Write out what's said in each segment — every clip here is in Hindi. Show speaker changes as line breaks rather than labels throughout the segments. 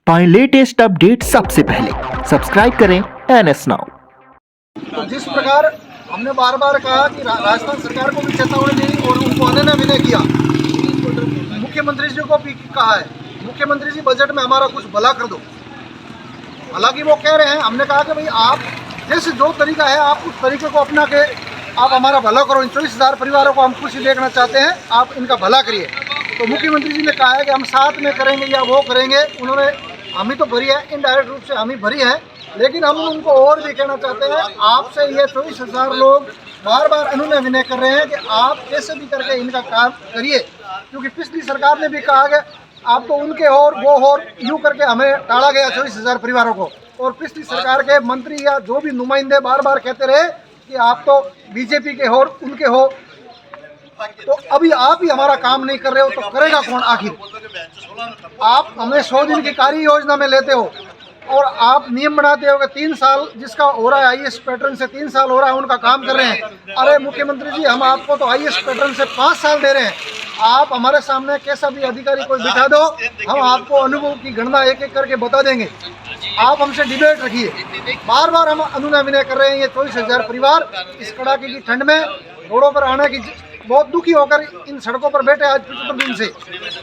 पाएं लेटेस्ट अपडेट सबसे पहले। सब्सक्राइब करें NS नाउ।
तो जिस प्रकार हमने बार बार कहा कि राजस्थान सरकार को भी चेतावनी दी और उनको अनन्य विनय किया, मुख्यमंत्री जी को भी कहा है, मुख्यमंत्री जी बजट में हमारा कुछ भला कर दो। हालांकि वो कह रहे हैं, हमने कहा कि भाई आप जैसे जो तरीका है आप उस तरीके को अपना के आप हमारा भला करो। इन 24,000 परिवारों को हम खुशी देखना चाहते हैं, आप इनका भला करिए। तो मुख्यमंत्री जी ने कहा है कि हम साथ में करेंगे या वो करेंगे। उन्होंने हम ही तो भरी है, इनडायरेक्ट रूप से हम ही भरी है, लेकिन हम उनको और भी कहना चाहते हैं, आपसे ये 24,000 लोग बार बार अनुनय विनय कर रहे हैं कि आप कैसे भी करके इनका काम करिए। क्योंकि पिछली सरकार ने भी कहा कि आप तो उनके और वो और यूँ करके हमें टाला गया 24,000 परिवारों को। और पिछली सरकार के मंत्री या जो भी नुमाइंदे बार बार कहते रहे कि आप तो बीजेपी के हो और उनके हो, तो अभी आप ही हमारा काम नहीं कर रहे हो तो करेगा कौन आखिर। आप हमें 100 दिन की कार्य योजना में लेते हो और आप नियम बनाते हो कि 3 साल जिसका हो रहा है IAS पैटर्न से 3 साल हो रहा है उनका काम कर रहे हैं। अरे मुख्यमंत्री जी, हम आपको तो IAS पैटर्न से 5 साल दे रहे हैं। आप हमारे सामने कैसा भी अधिकारी कोई बिठा दो, हम आपको अनुभव की गणना एक एक करके बता देंगे। आप हमसे डिबेट रखिए। बार बार हम अनुनय विनय कर रहे हैं। ये 24,000 परिवार इस कड़ाके की ठंड में रोडों पर आने की बहुत दुखी होकर इन सड़कों पर बैठे आज 75 दिन से,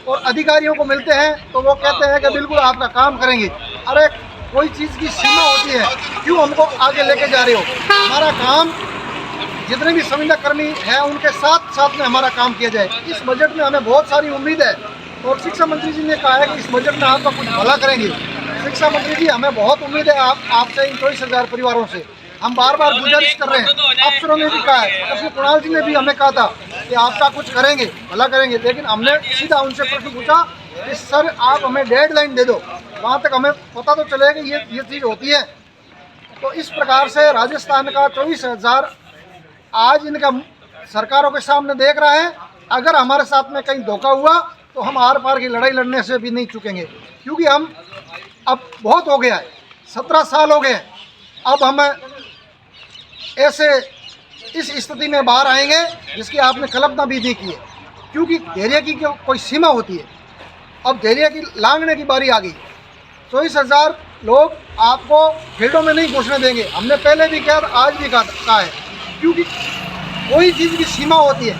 और अधिकारियों को मिलते हैं तो वो कहते हैं कि बिल्कुल आपका काम करेंगे। अरे कोई चीज़ की सीमा होती है, क्यों हमको आगे लेके जा रहे हो। हमारा काम जितने भी संविदा कर्मी हैं उनके साथ साथ में हमारा काम किया जाए। इस बजट में हमें बहुत सारी उम्मीद है और शिक्षा मंत्री जी ने कहा है कि इस बजट में आपका कुछ भला करेंगे। शिक्षा मंत्री जी, हमें बहुत उम्मीद है आपसे, इन 24,000 परिवारों से। हम बार बार गुजारिश कर रहे हैं, अफसरों ने भी कहा है, अपने कुणाल जी ने भी हमें कहा था कि आपका कुछ करेंगे, भला करेंगे। लेकिन हमने सीधा उनसे प्रश्न पूछा कि सर आप हमें डेडलाइन दे दो, वहाँ तक हमें पता तो चलेगा ये चीज़ होती है। तो इस प्रकार से राजस्थान का 24,000 आज इनका सरकारों के सामने देख रहा है। अगर हमारे साथ में कहीं धोखा हुआ तो हम आर पार की लड़ाई लड़ने से भी नहीं चुकेंगे, क्योंकि हम अब बहुत हो गया है, 17 साल हो गए। अब हम ऐसे इस स्थिति में बाहर आएंगे जिसकी आपने कल्पना भी नहीं की है, क्योंकि धैर्य की कोई सीमा होती है। अब धैर्य की लांघने की बारी आ गई। 24,000 लोग आपको फील्डों में नहीं घुसने देंगे। हमने पहले भी कहा, आज भी कहा है, क्योंकि कोई चीज़ की सीमा होती है।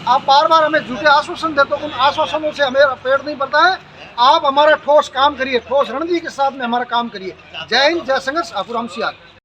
आप बार बार हमें झूठे आश्वासन देते हो, उन आश्वासनों से हमें पेट नहीं भरता है। आप हमारा ठोस काम करिए, ठोस रणनीति के साथ में हमारा काम करिए। जय हिंद, जय संघर्ष, आपुराम सियार।